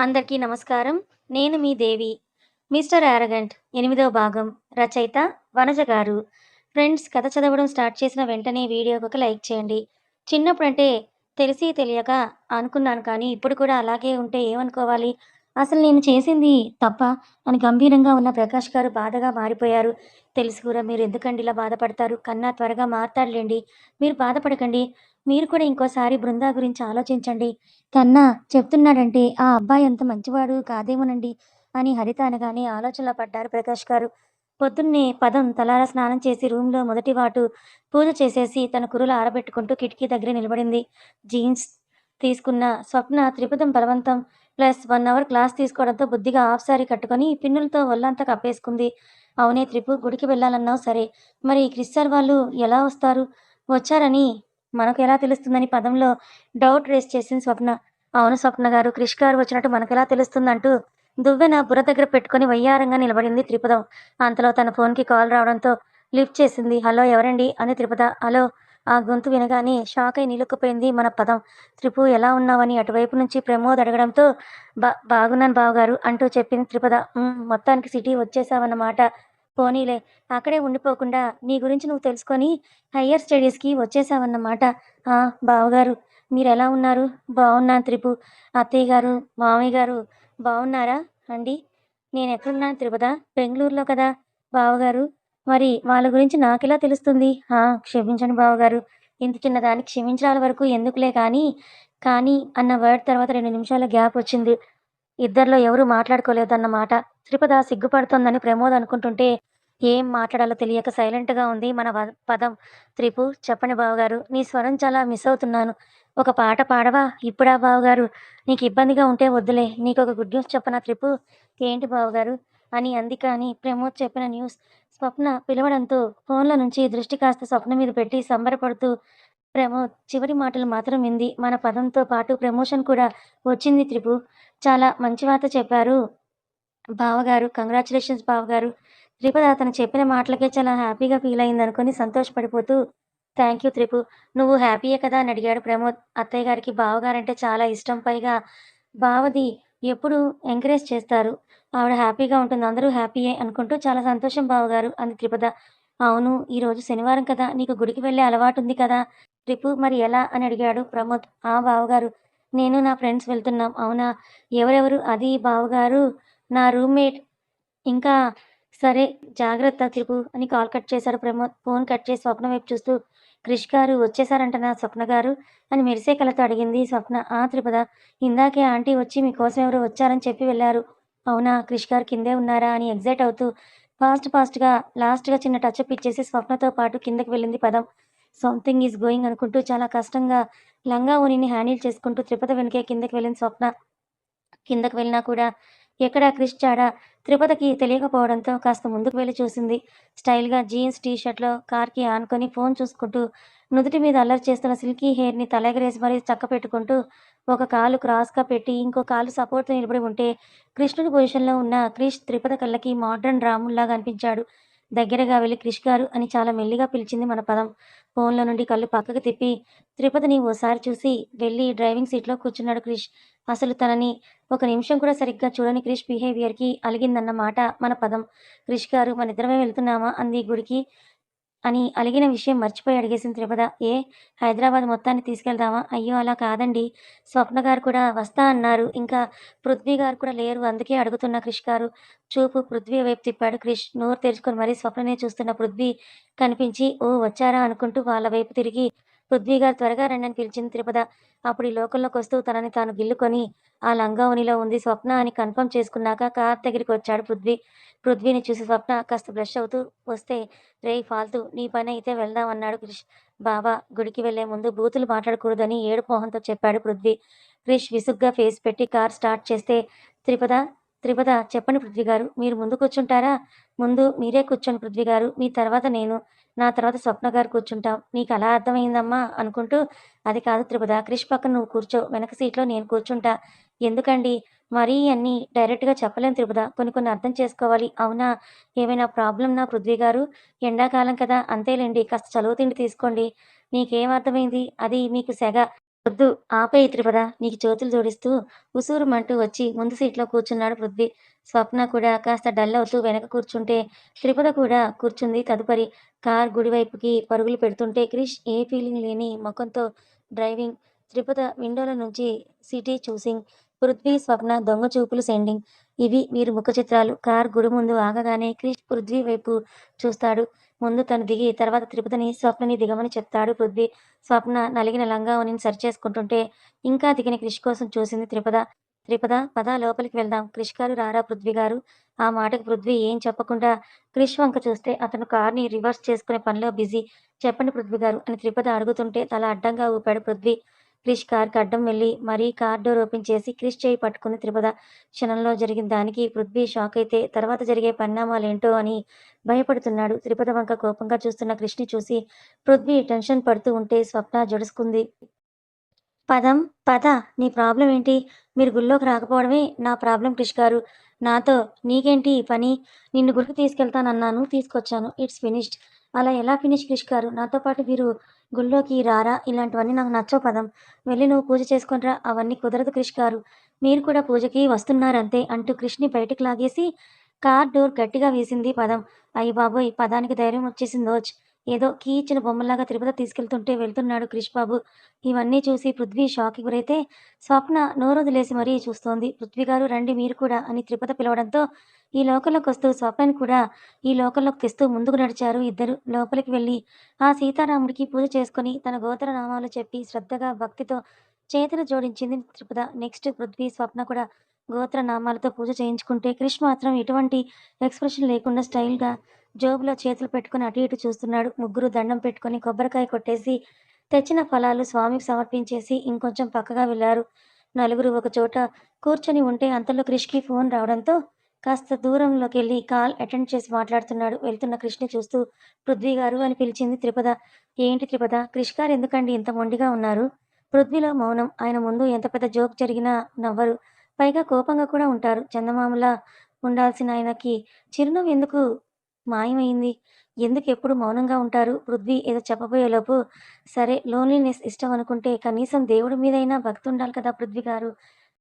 అందరికీ నమస్కారం. నేను మీ దేవి. 'మిస్టర్ యారగంట్' 8వ భాగం. రచయిత వనజ గారు. ఫ్రెండ్స్, కథ చదవడం స్టార్ట్ చేసిన వెంటనే వీడియోకి ఒక లైక్ చేయండి. చిన్నప్పుడంటే తెలిసి తెలియక అనుకున్నాను, కానీ ఇప్పుడు కూడా అలాగే ఉంటే ఏమనుకోవాలి? అసలు నేను చేసింది తప్పా? అని గంభీరంగా ఉన్న ప్రకాష్ గారు బాధగా మారిపోయారు. తెలిసి కూడా మీరు ఎందుకండి ఇలా బాధపడతారు? కన్నా త్వరగా మారతాడులెండి. మీరు బాధపడకండి. మీరు కూడా ఇంకోసారి బృందా గురించి ఆలోచించండి. కన్నా చెప్తున్నాడంటే ఆ అబ్బాయి అంత మంచివాడు కాదేమోనండి అని హరిత అనగానే ఆలోచనలో పడ్డారు ప్రకాష్ గారు. పొద్దున్నే పదం తలారా స్నానం చేసి రూమ్‌లో మొదటి వాటు పూజ చేసేసి తన కురులు ఆరబెట్టుకుంటూ కిటికీ దగ్గర నిలబడింది. జీన్స్ తీసుకున్న స్వప్న త్రిపుతం బలవంతం ప్లస్ 1 అవర్ క్లాస్ తీసుకోవడంతో బుద్ధిగా హాఫ్ సారీ కట్టుకొని పిన్నులతో ఒళ్ళంతా కప్పేసుకుంది. అవునే త్రిపు, గుడికి వెళ్ళాలన్నావు సరే, మరి క్రిస్ సార్ వాళ్ళు ఎలా వస్తారు? వచ్చారని మనకు ఎలా తెలుస్తుందని పదంలో డౌట్ రేస్ చేసింది స్వప్న. అవును స్వప్న గారు, క్రిష్ గారు వచ్చినట్టు మనకెలా తెలుస్తుందంటూ దువ్వెన బుర్ర దగ్గర పెట్టుకొని వయ్యారంగా నిలబడింది త్రిపుదం. అంతలో తన ఫోన్‌కి కాల్ రావడంతో లిఫ్ట్ చేసింది. హలో ఎవరండి? అంది త్రిపుద. హలో. ఆ గొంతు వినగానే షాకై నిలుక్కుపోయింది మన పదం. త్రిపు ఎలా ఉన్నావని అటువైపు నుంచి ప్రమోద్ అడగడంతో బాగున్నాను బావగారు అంటూ చెప్పింది త్రిపుద. మొత్తానికి సిటీ వచ్చేసావన్నమాట. పోనీలే, అక్కడే ఉండిపోకుండా నీ గురించి నువ్వు తెలుసుకొని హయ్యర్ స్టడీస్‌కి వచ్చేసావన్నమాట. ఆ! బావగారు మీరెలా ఉన్నారు? బావున్నాను త్రిపు. అత్తయ్య గారు, మామయ్య గారు బావున్నారా అండి? నేనెక్కడున్నాను త్రిపుద? బెంగుళూరులో కదా బావగారు. మరి వాళ్ళ గురించి నాకెలా తెలుస్తుంది? క్షమించండి బావగారు. ఇంత చిన్నదానికి క్షమించడాల వరకు ఎందుకులే కానీ, కానీ అన్న వర్డ్ తర్వాత 2 నిమిషాల గ్యాప్ వచ్చింది. ఇద్దరిలో ఎవరూ మాట్లాడుకోలేదన్నమాట. త్రిపద సిగ్గుపడుతోందని ప్రమోద్ అనుకుంటుంటే, ఏం మాట్లాడాలో తెలియక సైలెంట్‌గా ఉంది మన పదం. త్రిపు, చెప్పండి బావగారు. నీ స్వరం చాలా మిస్ అవుతున్నాను. ఒక పాట పాడవా? ఇప్పుడా బావగారు? నీకు ఇబ్బందిగా ఉంటే వద్దులే. నీకొక గుడ్ న్యూస్ చెప్పనా త్రిపు? ఏంటి బావగారు? అని అంది, కానీ ప్రమోద్ చెప్పిన న్యూస్ స్వప్న పిలవడంతో ఫోన్‌లో నుంచి దృష్టి కాస్త స్వప్న మీద పెట్టి సంబరపడుతూ ప్రమోద్ చివరి మాటలు మాత్రం వింది. మన పదంతో పాటు ప్రమోషన్ కూడా వచ్చింది త్రిపు. చాలా మంచి వార్త చెప్పారు బావగారు. కంగ్రాచ్యులేషన్స్ బావగారు. త్రిపుద తను చెప్పిన మాటలకే చాలా హ్యాపీగా ఫీల్ అయిందనుకోని సంతోషపడిపోతూ థ్యాంక్ యూ త్రిపు. నువ్వు హ్యాపీయే కదా అని అడిగాడు ప్రమోద్. అత్తయ్య గారికి బావగారంటే చాలా ఇష్టం. పైగా బావది ఎప్పుడూ ఎంకరేజ్ చేస్తారు. ఆవిడ హ్యాపీగా ఉంటుంది. అందరూ హ్యాపీయే అనుకుంటూ చాలా సంతోషం బావగారు అంది త్రిపుద. అవును, ఈరోజు శనివారం కదా! నీకు గుడికి వెళ్ళే అలవాటుంది కదా! త్రిపు, మరి ఎలా అని అడిగాడు ప్రమోద్. బావగారు, నేను నా ఫ్రెండ్స్ వెళ్తున్నాం. అవునా? ఎవరెవరు? అది బావగారు, నా రూమ్‌మేట్ ఇంకా. సరే, జాగ్రత్త త్రిపు అని కాల్ కట్ చేశాడు ప్రమోద్. ఫోన్ కట్ చేసి స్వప్న వైపు చూస్తూ క్రిష్ గారు వచ్చేసారంటనా స్వప్న గారు అని మెరిసే కళ్ళతో అడిగింది స్వప్న. త్రిపుద, ఇందాకే ఆంటీ వచ్చి మీకోసం ఎవరో వచ్చారని చెప్పి వెళ్ళారు. అవునా? క్రిష్ గారు కిందే ఉన్నారా అని ఎగ్జైట్ అవుతూ ఫాస్ట్‌గా లాస్ట్‌గా చిన్న టచప్ ఇచ్చేసి స్వప్నతో పాటు కిందకి వెళ్ళింది పదం. సంథింగ్ ఈజ్ గోయింగ్ అనుకుంటూ చాలా కష్టంగా లంగా ఓణిని హ్యాండిల్ చేసుకుంటూ త్రిపుద వెనకే కిందకి వెళ్ళింది స్వప్న. కిందకి వెళ్ళినా కూడా ఎక్కడా క్రిష్ జాడ త్రిపదకి తెలియకపోవడంతో కాస్త ముందుకు వెళ్ళి చూసింది. స్టైల్‌గా జీన్స్ టీ షర్ట్‌లో కార్‌కి ఆనుకొని ఫోన్ చూసుకుంటూ, నుదుటి మీద అల్లరి చేస్తున్న సిల్కీ హెయిర్‌ని తలెగరేసి మరీ చక్కపెట్టుకుంటూ, ఒక కాలు క్రాస్‌గా పెట్టి, ఇంకో కాలు సపోర్ట్‌తో నిలబడి ఉంటే, కృష్ణుడి పొజిషన్‌లో ఉన్న క్రిష్ త్రిపద కళ్ళకి మోడ్రన్ రాముడిలాగా అనిపించాడు. దగ్గరగా వెళ్లి క్రిష్ గారు అని చాలా మెల్లిగా పిలిచింది మన పదం. ఫోన్‌లో నుండి కళ్ళు పక్కకి తిప్పి, త్రిపదని ఓసారి చూసి వెళ్లి డ్రైవింగ్ సీట్‌లో కూర్చున్నాడు క్రిష్. అసలు తనని ఒక నిమిషం కూడా సరిగ్గా చూడని క్రిష్ బిహేవియర్‌కి అలిగిందన్నమాట మన పదం. క్రిష్ గారు, మనిద్దరమే వెళ్తున్నామా అంది గుడికి అని అలిగిన విషయం మర్చిపోయి అడిగేసింది త్రిపద. హైదరాబాద్ మొత్తాన్ని తీసుకెళ్దామా? అయ్యో! అలా కాదండి. స్వప్న గారు కూడా వస్తా అన్నారు. ఇంకా పృథ్వీ గారు కూడా లేరు. అందుకే అడుగుతున్నా క్రిష్ గారు. చూపు పృథ్వీ వైపు తిప్పాడు క్రిష్. నోరు తెరుచుకొని మరీ స్వప్ననే చూస్తున్న పృథ్వీ కనిపించి, వచ్చారా అనుకుంటూ వాళ్ళ వైపు తిరిగి పృథ్వీ గారు త్వరగా రండి అని పిలిచింది త్రిపద. అప్పుడు ఈ లోకంలోకొస్తూ తనని తాను గిల్లుకొని ఆ లంగావోణిలో ఉంది స్వప్న అని కన్ఫర్మ్ చేసుకున్నాక కారు దగ్గరికొచ్చాడు పృథ్వీ. పృథ్వీని చూసి స్వప్న కాస్త బ్లష్ అవుతూ వస్తే, రేయ్ ఫాల్తూ, నీ పనైతే వెళ్దాం అన్నాడు క్రిష్. బావా, గుడికి వెళ్లే ముందు బూతులు మాట్లాడకూడదని ఏడుపు మొహంతో చెప్పాడు పృథ్వీ. క్రిష్ విసుగ్గా ఫేస్ పెట్టి కారు స్టార్ట్ చేస్తే, త్రిపద, త్రిపద చెప్పండి పృథ్వీ గారు. మీరు ముందు కూర్చుంటారా? ముందు మీరే కూర్చోండి పృథ్వీ గారు. మీ తర్వాత నేను. నా తర్వాత స్వప్న గారు కూర్చుంటాం. నీకలా అర్థమయిందమ్మా అనుకుంటూ, అది కాదు త్రిపద, క్రిష్ పక్కన నువ్వు కూర్చో. వెనక సీట్‌లో నేను కూర్చుంటా. ఎందుకండి? మరీ అన్నీ డైరెక్ట్‌గా చెప్పలేం త్రిపద. కొన్ని కొన్ని అర్థం చేసుకోవాలి. అవునా? ఏమైనా ప్రాబ్లమ్‌నా పృథ్వీ గారు? ఎండాకాలం కదా! అంతేలెండి. కాస్త చలువ తిండి తీసుకోండి. నీకేం అర్థమైంది? అది మీకు సెగ. వద్దు ఆపేయి త్రిపద నీకు చేతులు జోడిస్తూ ఉసూరుమంటూ వచ్చి ముందు సీట్లో కూర్చున్నాడు పృథ్వీ. స్వప్న కూడా కాస్త డల్ అవుతూ వెనక కూర్చుంటే త్రిపద కూడా కూర్చుంది తదుపరి. కార్ గుడివైపుకి పరుగులు పెడుతుంటే క్రిష్ ఏ ఫీలింగ్ లేని ముఖంతో డ్రైవింగ్. త్రిపద విండోల నుంచి సిటీ చూసింగ్. పృథ్వీ స్వప్న దొంగ చూపులు సెండింగ్. ఇవి వీరి ముఖ చిత్రాలు. కార్ గుడి ముందు ఆగగానే క్రిష్ పృథ్వీ వైపు చూస్తాడు. ముందు తను దిగి తర్వాత త్రిపదని స్వప్నని దిగమని చెప్తాడు పృథ్వీ. స్వప్న నలిగిన లంగావోణిని సరిచేసుకుంటుంటే ఇంకా దిగిన క్రిష్ కోసం చూసింది త్రిపద. త్రిపద పద లోపలికి వెళ్దాం. క్రిష్ గారు రారా పృథ్వీ గారు. ఆ మాటకు పృథ్వీ ఏం చెప్పకుండా క్రిష్ వంక చూస్తే అతను కార్ని రివర్స్ చేసుకునే పనిలో బిజీ. చెప్పండి పృథ్వీ గారు అని త్రిపద అడుగుతుంటే తల అడ్డంగా ఊపాడు పృథ్వీ. క్రిష్ కార్కి అడ్డం వెళ్ళి మరీ కార్ డోర్ ఓపెన్ చేసి క్రిష్ చేయి పట్టుకుంది త్రిపద. క్షణంలో జరిగిన దానికి పృథ్వీ షాక్ అయితే తర్వాత జరిగే పరిణామాలేంటో అని భయపడుతున్నాడు. త్రిపద వంక కోపంగా చూస్తున్న క్రిష్ని చూసి పృథ్వీ టెన్షన్ పడుతూ ఉంటే స్వప్న జడుసుకుంది. పదం, పద. నీ ప్రాబ్లమ్ ఏంటి? మీరు గుళ్ళోకి రాకపోవడమే నా ప్రాబ్లమ్ క్రిష్ గారు. నాతో నీకేంటి ఈ పని? నిన్ను గుడికి తీసుకెళ్తానన్నాను, తీసుకొచ్చాను. It's finished. అలా ఎలా ఫినిష్ క్రిష్ గారు? నాతో పాటు మీరు గుళ్ళోకి రారా? ఇలాంటివన్నీ నాకు నచ్చవు పదం. వెళ్ళి నువ్వు పూజ చేసుకొనిరా. అవన్నీ కుదరదు క్రిష్ గారు. మీరు కూడా పూజకి వస్తున్నారంతే అంటూ క్రిష్ని బయటికి లాగేసి కార్ డోర్ గట్టిగా వేసింది పదం. అయ్య బాబోయ్! పదానికి ధైర్యం వచ్చేసిందోచ్. ఏదో కీ ఇచ్చిన బొమ్మలాగా తిరుపతి తీసుకెళ్తుంటే వెళ్తున్నాడు క్రిష్ బాబు. ఇవన్నీ చూసి పృథ్వీ షాక్‌కి గురైతే స్వప్న నోరొదిలేసి మరీ చూస్తోంది. పృథ్వీ గారు రండి మీరు కూడా అని త్రిపద పిలవడంతో ఈ లోకంలోకొస్తూ స్వప్నని కూడా ఈ లోకంలోకి తెస్తూ ముందుకు నడిచారు ఇద్దరు. లోపలికి వెళ్ళి ఆ సీతారాముడికి పూజ చేసుకొని తన గోత్రనామాలు చెప్పి శ్రద్ధగా, భక్తితో చేతులు జోడించింది త్రిపద. నెక్స్ట్ పృథ్వీ, స్వప్న కూడా గోత్రనామాలతో పూజ చేయించుకుంటే క్రిష్ మాత్రం ఎటువంటి ఎక్స్‌ప్రెషన్ లేకుండా స్టైల్‌గా జేబులో చేతులు పెట్టుకొని అటు ఇటు చూస్తున్నాడు. ముగ్గురు దండం పెట్టుకొని కొబ్బరికాయ కొట్టేసి తెచ్చిన ఫలాలు స్వామికి సమర్పించేసి ఇంకొంచెం పక్కగా వెళ్లారు. నలుగురు ఒకచోట కూర్చొని ఉంటే అంతలో క్రిష్‌కి ఫోన్ రావడంతో కాస్త దూరంలోకెళ్ళి కాల్ అటెండ్ చేసి మాట్లాడుతున్నాడు. వెళ్తున్న క్రిష్‌ని చూస్తూ పృథ్వీ గారు అని పిలిచింది త్రిపద. ఏంటి త్రిపద? క్రిష్ గారు ఎందుకండి ఇంత మొండిగా ఉన్నారు? పృథ్వీలో మౌనం. ఆయన ముందు ఎంత పెద్ద జోక్ జరిగినా నవ్వరు. పైగా కోపంగా కూడా ఉంటారు. చందమామలా ఉండాల్సిన ఆయనకి చిరునవ్వు ఎందుకు మాయమైంది? ఎందుకెప్పుడు మౌనంగా ఉంటారు? పృథ్వీ ఏదో చెప్పబోయేలోపు సరే లోన్లీనెస్ ఇష్టం అనుకుంటే కనీసం దేవుడి మీదైనా భక్తుండాలి కదా పృథ్వీ గారు.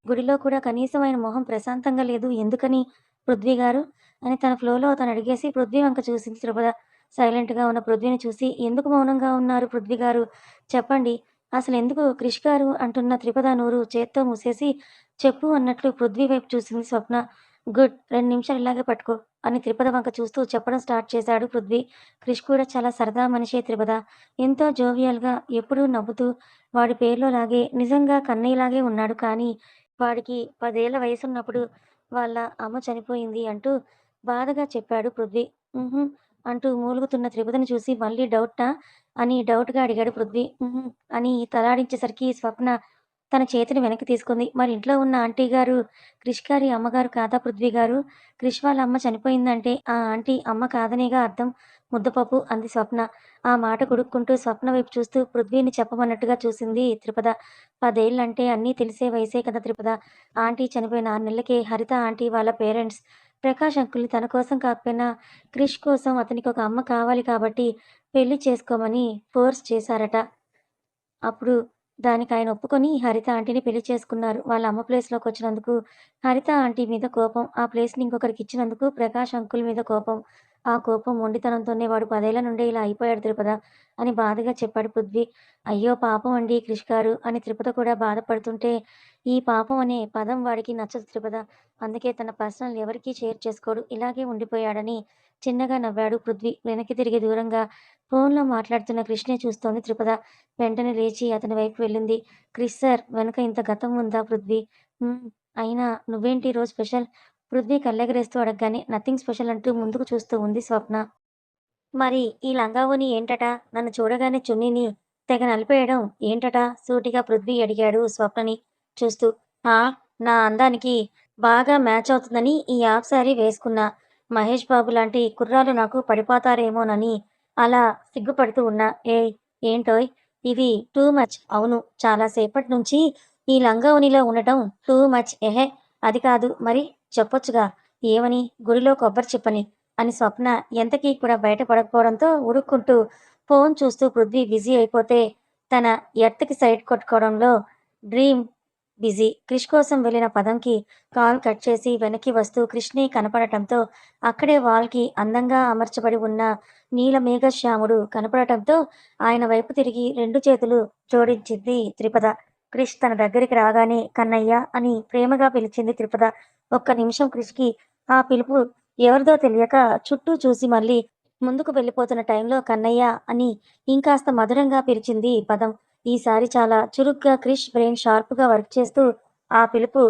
గుడిలో కూడా కనీసం ఆయన మొహం ప్రశాంతంగా లేదు. ఎందుకని పృథ్వీ గారు? అని తన ఫ్లోలో తను అడిగేసి పృథ్వీ వంక చూసింది త్రిపుర. సైలెంట్‌గా ఉన్న పృథ్వీని చూసి ఎందుకు మౌనంగా ఉన్నారు పృథ్వీ గారు? చెప్పండి. అసలెందుకు క్రిష్ గారు అంటున్న త్రిపద నోరు చేత్తో మూసేసి చెప్పు అన్నట్లు పృథ్వీ వైపు చూసింది స్వప్న. గుడ్. 2 నిమిషాలు ఇలాగే పట్టుకో అని త్రిపద వంక చూస్తూ చెప్పడం స్టార్ట్ చేశాడు పృథ్వీ. క్రిష్ కూడా చాలా సరదా మనిషే త్రిపద. ఎంతో జోవియల్‌గా ఎప్పుడూ నవ్వుతూ వాడి పేరులో లాగే నిజంగా కన్నయ్యలాగే ఉన్నాడు. కానీ వాడికి 10 ఏళ్ల వయసున్నప్పుడు వాళ్ళ అమ్మ చనిపోయింది అంటూ బాధగా చెప్పాడు పృథ్వీ. హుహు. అంటూ మూలుగుతున్న త్రిపదని చూసి మళ్ళీ డౌటా? అని డౌట్‌గా అడిగాడు పృథ్వీ. హుహు. అని తలాడించేసరికి స్వప్న తన చేతిని వెనక్కి తీసుకుంది. మరి ఇంట్లో ఉన్న ఆంటీ గారు క్రిష్ గారి అమ్మగారు కాదా పృథ్వీ గారు? క్రిష్ వాళ్ళ అమ్మ చనిపోయిందంటే ఆ ఆంటీ అమ్మ కాదనేగా అర్థం. ముద్దపప్పు అంది స్వప్న. ఆ మాట గుడుక్కుంటూ స్వప్న వైపు చూస్తూ పృథ్వీని చెప్పమన్నట్టుగా చూసింది త్రిపద. 10 ఏళ్లంటే అన్నీ తెలిసే వయసే కదా త్రిపద. ఆంటీ చనిపోయిన 6 నెలలకే హరిత ఆంటీ వాళ్ళ పేరెంట్స్ ప్రకాష్ అంకుల్‌ని తన కోసం కాకపోయినా క్రిష్ కోసం అతనికొక అమ్మ కావాలి కాబట్టి పెళ్లి చేసుకోమని ఫోర్స్ చేశారట. అప్పుడు దానికాయన ఒప్పుకొని హరిత ఆంటీని పెళ్లి చేసుకున్నారు. వాళ్ళ అమ్మ ప్లేస్‌లోకొచ్చినందుకు హరిత ఆంటీ మీద కోపం. ఆ ప్లేస్‌ని ఇంకొకరికిచ్చినందుకు ప్రకాష్ అంకుల్ మీద కోపం. ఆ కోపం మొండితనంతోనే వాడు 10 ఏళ్ల నుండే ఇలా అయిపోయాడు త్రిపద అని బాధగా చెప్పాడు పృథ్వీ. అయ్యో! పాపం అండి క్రిష్ గారు అని త్రిపద కూడా బాధపడుతుంటే, ఈ పాపం అనే పదం వాడికి నచ్చదు త్రిపద. అందుకే తన పర్సనల్ ఎవరికీ షేర్ చేసుకోడు. ఇలాగే ఉండిపోయాడని చిన్నగా నవ్వాడు పృథ్వీ. వెనక్కి తిరిగి దూరంగా ఫోన్‌లో మాట్లాడుతున్న క్రిష్‌ని చూస్తోంది త్రిపద. వెంటనే లేచి అతని వైపు వెళ్ళింది. క్రిష్ సార్ వెనక ఇంత గతం ఉందా పృథ్వీ? హ్మ్. అయినా నువ్వేంటి ఈరోజు స్పెషల్? పృథ్వీ కళ్ళెగరేస్తూ అడగగానే నథింగ్ స్పెషల్ అంటూ ముందుకు చూస్తూ ఉంది స్వప్న. మరి ఈ లంగావోణి ఏంటట? నన్ను చూడగానే చున్నీని తెగ నలిపేయడం ఏంటట? సూటిగా పృథ్వీ అడిగాడు స్వప్నని చూస్తూ. ఆ! నా అందానికి బాగా మ్యాచ్ అవుతుందని ఈ హాఫ్ సారీ వేసుకున్నా. మహేష్ బాబు లాంటి కుర్రాళ్ళు నాకు పడిపోతారేమోనని అలా సిగ్గుపడుతూ ఉన్నా. ఏయ్! ఏంటోయ్! ఇది టూ మచ్. అవును. చాలా సేపటి నుంచి ఈ లంగావోణిలో ఉండటం టూ మచ్. ఎహే! అది కాదు మరి చెప్పొచ్చుగా. ఏమని? గుడిలో కొబ్బరి చిప్పని. అని స్వప్న ఎంతకీ కూడా బయట పడకపోవడంతో ఉడుక్కుంటూ ఫోన్ చూస్తూ పృథ్వీ బిజీ అయిపోతే తన ఎర్త్‌కి సైడ్ కొట్టుకోవడంలో డ్రీమ్ బిజీ. క్రిష్ కోసం వెళ్ళిన పదంకి కాల్ కట్ చేసి వెనక్కి వస్తూ క్రిష్‌ని కనపడటంతో అక్కడే వాల్‌కి అందంగా అమర్చబడి ఉన్న నీలమేఘశ్యాముడు కనపడటంతో ఆయన వైపు తిరిగి 2 చేతులు జోడించింది త్రిపద. క్రిష్ తన దగ్గరికి రాగానే కన్నయ్య అని ప్రేమగా పిలిచింది త్రిపద. ఒక్క నిమిషం క్రిష్‌కి ఆ పిలుపు ఎవరిదో తెలియక చుట్టూ చూసి మళ్ళీ ముందుకు వెళ్ళిపోతున్న టైంలో కన్నయ్య అని ఇంకాస్త మధురంగా పిలిచింది పదం. ఈసారి చాలా చురుగ్గా క్రిష్ బ్రెయిన్ షార్ప్‌గా వర్క్ చేస్తూ ఆ పిలుపు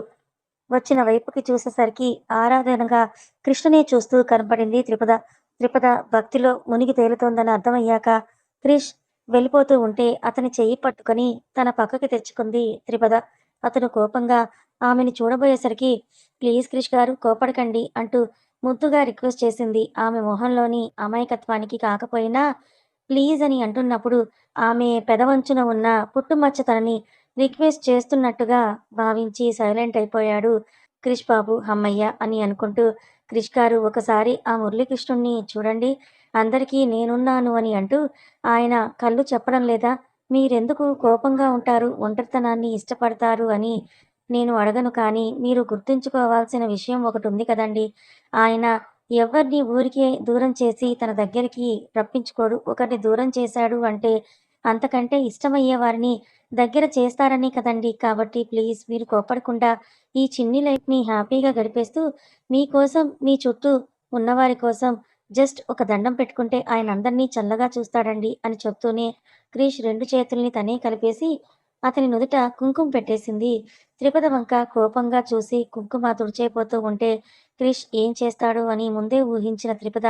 వచ్చిన వైపుకి చూసేసరికి ఆరాధనగా కృష్ణనే చూస్తూ కనపడింది త్రిపద. త్రిపద భక్తిలో మునిగి తేలుతోందని అర్థమయ్యాక క్రిష్ వెళ్ళిపోతూ ఉంటే అతని చెయ్యి పట్టుకొని తన పక్కకి తెచ్చుకుంది త్రిపద. అతను కోపంగా ఆమెని చూడబోయేసరికి "ప్లీజ్ క్రిష్ గారు కోపడకండి" అంటూ ముద్దుగా రిక్వెస్ట్ చేసింది. ఆమె మొహంలోని అమాయకత్వానికి కాకపోయినా ప్లీజ్ అని అంటున్నప్పుడు ఆమె పెదవంచున ఉన్న పుట్టుమచ్చ తనని రిక్వెస్ట్ చేస్తున్నట్టుగా భావించి సైలెంట్ అయిపోయాడు క్రిష్ బాబు. హమ్మయ్య! అని అనుకుంటూ క్రిష్ గారు ఒకసారి ఆ మురళీకృష్ణుడిని చూడండి. అందరికీ నేనున్నాను అని అంటూ ఆయన కళ్ళు చెప్పడం లేదా? మీరెందుకు కోపంగా ఉంటారు? ఒంటరితనాన్ని ఇష్టపడతారు అని నేను అడగను కానీ మీరు గుర్తుంచుకోవాల్సిన విషయం ఒకటుంది కదండీ! ఆయన ఎవ్వరిని ఊరికే దూరం చేసి తన దగ్గరికి రప్పించుకోడు. ఒకరిని దూరం చేశాడు అంటే అంతకంటే ఇష్టమయ్యే వారిని దగ్గర చేస్తారనే కదండీ! కాబట్టి ప్లీజ్ మీరు కోపడకుండా ఈ చిన్ని లైఫ్‌ని హ్యాపీగా గడిపేస్తూ మీకోసం, మీ చుట్టూ ఉన్నవారి కోసం జస్ట్ ఒక దండం పెట్టుకుంటే ఆయన అందరినీ చల్లగా చూస్తాడండి అని చెప్తూనే క్రిష్ 2 చేతుల్ని తనే కలిపేసి అతని నుదుట కుంకుమ పెట్టేసింది. త్రిపద వంక కోపంగా చూసి కుంకుమ తుడిచేయబోతూ ఉంటే క్రిష్ ఏం చేస్తాడో అని ముందే ఊహించిన త్రిపద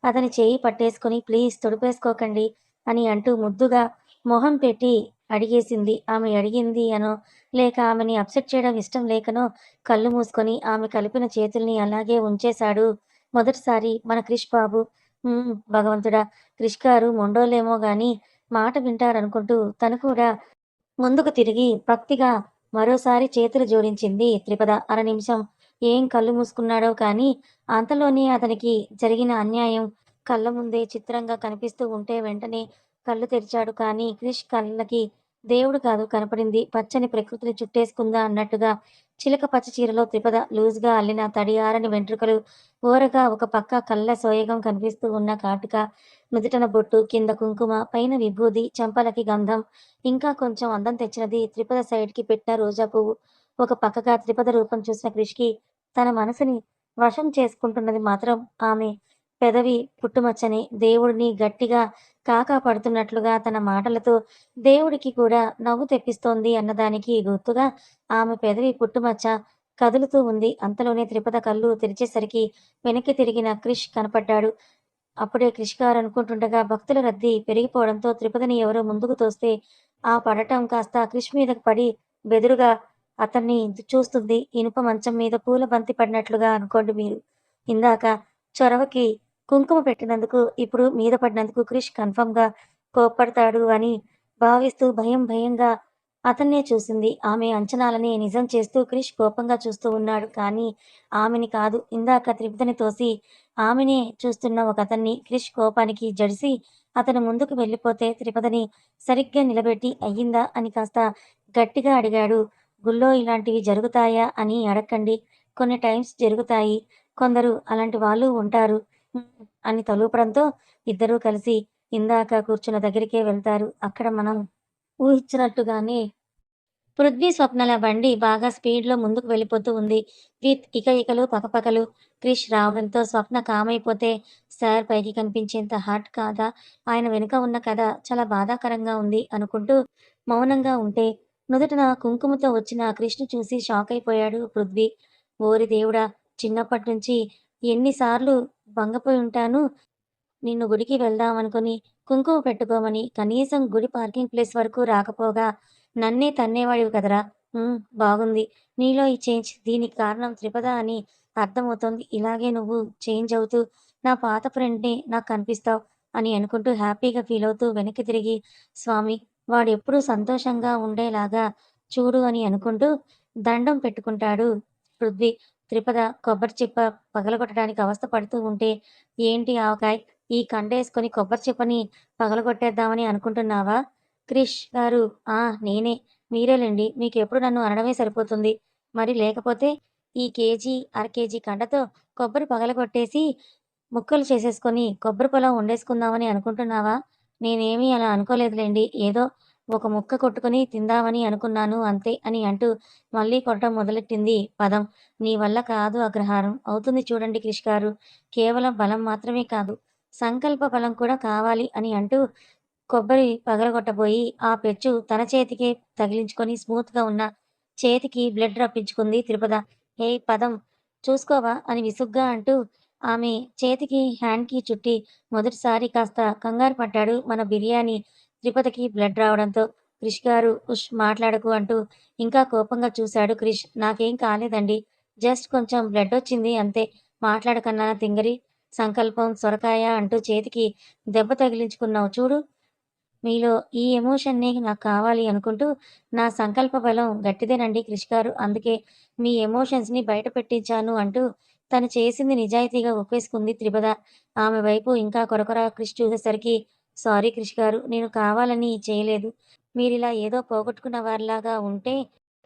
అతని చేయి పట్టేసుకొని ప్లీజ్ తుడిపేసుకోకండి అని అంటూ ముద్దుగా మొహం పెట్టి అడిగేసింది. ఆమె అడిగింది అనో, లేక ఆమెని అప్సెట్ చేయడం ఇష్టం లేకనో కళ్ళు మూసుకొని ఆమె కలిపిన చేతుల్ని అలాగే ఉంచేశాడు మొదటిసారి మన క్రిష్ బాబు. భగవంతుడా! క్రిష్ గారు మొండోలేమో గాని మాట వింటారనుకుంటూ తను కూడా ముందుకు తిరిగి భక్తిగా మరోసారి చేతులు జోడించింది త్రిపద. అర నిమిషం ఏం కళ్ళు మూసుకున్నాడో కానీ అంతలోనే అతనికి జరిగిన అన్యాయం కళ్ళ ముందే చిత్రంగా కనిపిస్తూ ఉంటే వెంటనే కళ్ళు తెరిచాడు. కానీ క్రిష్ కళ్ళకి దేవుడు కాదు కనపడింది. పచ్చని ప్రకృతిని చుట్టేసుకుందా అన్నట్టుగా చిలక పచ్చ చీరలో త్రిపద లూజ్‌గా అల్లిన తడి ఆరని వెంట్రుకలు, ఓరగా ఒక పక్క కళ్ళ సోయగం కనిపిస్తూ ఉన్న కాటుక, నుదుటన బొట్టు, కింద కుంకుమ, పైన విభూది, చెంపలకి గంధం, ఇంకా కొంచెం అందం తెచ్చినది త్రిపద సైడ్‌కి పెట్టిన రోజా పువ్వు. ఒక పక్కగా త్రిపద రూపం చూసిన క్రిష్‌కి తన మనసుని వశం చేసుకుంటున్నది మాత్రం ఆమె పెదవి పుట్టుమచ్చనే. దేవుడిని గట్టిగా కాకా పడుతున్నట్లుగా తన మాటలతో దేవుడికి కూడా నవ్వు తెప్పిస్తోంది అన్నదానికి గుర్తుగా ఆమె పెదవి పుట్టుమచ్చ కదులుతూ ఉంది. అంతలోనే త్రిపద కళ్ళు తెరిచేసరికి వెనక్కి తిరిగిన క్రిష్ కనపడ్డాడు. అప్పుడే క్రిష్ గారనుకుంటుండగా భక్తుల రద్దీ పెరిగిపోవడంతో త్రిపదిని ఎవరో ముందుకు తోస్తే ఆ పడటం కాస్త క్రిష్ మీదకి పడి బెదురుగా అతన్ని చూస్తుంది. ఇనుప మంచం మీద పూల బంతి పడినట్లుగా అనుకోండి మీరు. ఇందాక చొరవకి కుంకుమ పెట్టినందుకు, ఇప్పుడు మీద పడినందుకు క్రిష్ కన్ఫర్మ్‌గా కోప్పడతాడు అని భావిస్తూ భయంగా అతన్నే చూసింది. ఆమె అంచనాలని నిజం చేస్తూ క్రిష్ కోపంగా చూస్తూ ఉన్నాడు. కానీ ఆమెని కాదు. ఇందాక త్రిపదని తోసి ఆమెనే చూస్తున్న ఒకతన్ని క్రిష్ కోపానికి జడిసి అతను ముందుకు వెళ్ళిపోతే త్రిపదని సరిగ్గా నిలబెట్టి అయ్యిందా అని కాస్త గట్టిగా అడిగాడు. గుళ్ళో ఇలాంటివి జరుగుతాయా అని అడక్కండి. కొన్ని టైమ్స్ జరుగుతాయి. కొందరు అలాంటి వాళ్ళు ఉంటారు. హ్మ్. అని తలూపడంతో ఇద్దరూ కలిసి ఇందాక కూర్చున్న దగ్గరికే వెళ్తారు. అక్కడ మనం ఊహించినట్టుగానే పృథ్వీ, స్వప్నల బండి బాగా స్పీడ్‌లో ముందుకు వెళ్ళిపోతూ ఉంది. విత్ ఇకఇకలు, పకపకలు. క్రిష్ రావడంతో స్వప్న కామైపోతే, సార్ పైకి కనిపించేంత హాట్ కాదా? ఆయన వెనుక ఉన్న కథ చాలా బాధాకరంగా ఉంది అనుకుంటూ మౌనంగా ఉంటే, నుదుటన కుంకుమతో వచ్చిన క్రిష్‌ని చూసి షాకయిపోయాడు పృథ్వీ. ఓరి దేవుడా! చిన్నప్పట్నుంచి ఎన్ని సార్లు భంగపోయి ఉంటాను. నిన్ను గుడికి వెళ్దామనుకుని, కుంకుమ పెట్టుకోమని, కనీసం గుడి పార్కింగ్ ప్లేస్ వరకు రాకపోగా, నన్నే తన్నేవాడివి కదరా! బాగుంది. నీలో ఈ చేంజ్. దీనికి కారణం త్రిపద అని అర్థమవుతోంది. ఇలాగే నువ్వు చేంజ్ అవుతూ, నా పాత ఫ్రెండ్‌నే నాకు కనిపిస్తావు అని అనుకుంటూ హ్యాపీగా ఫీలవుతూ వెనక్కి తిరిగి, స్వామి వాడెప్పుడూ సంతోషంగా ఉండేలాగా చూడు అని అనుకుంటూ దండం పెట్టుకుంటాడు పృథ్వీ. త్రిపద కొబ్బరి చిప్ప పగలగొట్టడానికి అవస్థ పడుతూ ఉంటే, ఏంటి ఆవకాయ్ ఈ కండేసుకొని కొబ్బరి చిప్పని పగలగొట్టేద్దామని అనుకుంటున్నావా? క్రిష్ గారు ఆ! నేనే. మీరేలెండి. మీకెప్పుడు నన్ను అనడమే సరిపోతుంది. మరి లేకపోతే ఈ కేజీ, అర కేజీ కండతో కొబ్బరి పగలగొట్టేసి ముక్కలు చేసేసుకొని కొబ్బరి పొలం వండేసుకుందామని అనుకుంటున్నావా? నేనేమీ అలా అనుకోలేదులెండి. ఏదో ఒక ముక్క కొట్టుకొని తిందామని అనుకున్నాను అంతే అని అంటూ మళ్ళీ కొట్టడం మొదలెట్టింది పదం. నీ వల్ల కాదు అగ్రహారం. అవుతుంది చూడండి క్రిష్ గారు. కేవలం బలం మాత్రమే కాదు, సంకల్ప బలం కూడా కావాలి అని అంటూ కొబ్బరి పగలగొట్టబోయి, ఆ పెచ్చు తన చేతికే తగిలించుకొని స్మూత్‌గా ఉన్న చేతికి బ్లడ్ రప్పించుకుంది త్రిపద. "ఏయ్ పదం చూసుకోవా" అని విసుగ్గా అంటూ ఆమె చేతికి హ్యాండ్‌కి చుట్టి మొదటిసారి కాస్త కంగారు పడ్డాడు మన బిర్యానీ త్రిపదకి బ్లడ్ రావడంతో. "క్రిష్ గారు ఉష్ మాట్లాడకు" అంటూ ఇంకా కోపంగా చూశాడు క్రిష్. "నాకేం కాలేదండి. జస్ట్ కొంచెం బ్లడొచ్చింది అంతే. మాట్లాడకన్నానా తింగరి. సంకల్పం, సొరకాయ అంటూ చేతికి దెబ్బ తగిలించుకున్నావు చూడు. మీలో ఈ ఎమోషన్‌ని నాకు కావాలి అనుకుంటూ, నా సంకల్ప బలం గట్టిదేనండి క్రిష్ గారు. అందుకే మీ ఎమోషన్స్‌ని బయట పెట్టించాను అంటూ తను చేసింది నిజాయితీగా ఒప్పేసుకుంది త్రిపద. ఆమె వైపు ఇంకా కొరకొర క్రిష్ చూసేసరికి, సారీ క్రిష్ గారు. నేను కావాలని చేయలేదు. మీరిలా ఏదో పోగొట్టుకున్న వారిలాగా ఉంటే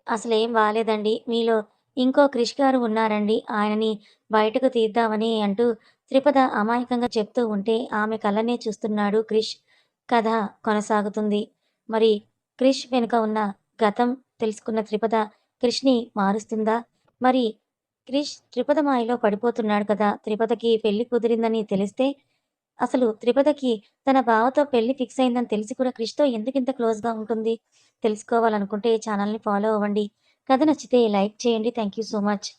అసలేం బాలేదండి. మీలో ఇంకో క్రిష్ గారు ఉన్నారండి. ఆయనని బయటకు తీద్దామని అంటూ త్రిపద అమాయకంగా చెప్తూ ఉంటే ఆమె కళ్ళనే చూస్తున్నాడు క్రిష్. కథ కొనసాగుతుంది. మరి క్రిష్ వెనుక ఉన్న గతం తెలుసుకున్న త్రిపద క్రిష్‌ని మారుస్తుందా? మరి క్రిష్ త్రిపద మాయలో పడిపోతున్నాడు కదా! త్రిపదకి పెళ్లి కుదిరిందని తెలిస్తే అసలు త్రిపదకి తన బావతో పెళ్లి ఫిక్స్ అయిందని తెలిసి కూడా క్రిష్‌తో ఎందుకింత క్లోజ్‌గా ఉంటుంది? తెలుసుకోవాలనుకుంటే ఛానెల్‌ని ఫాలో అవ్వండి. కథ నచ్చితే లైక్ చేయండి. Thank you so much.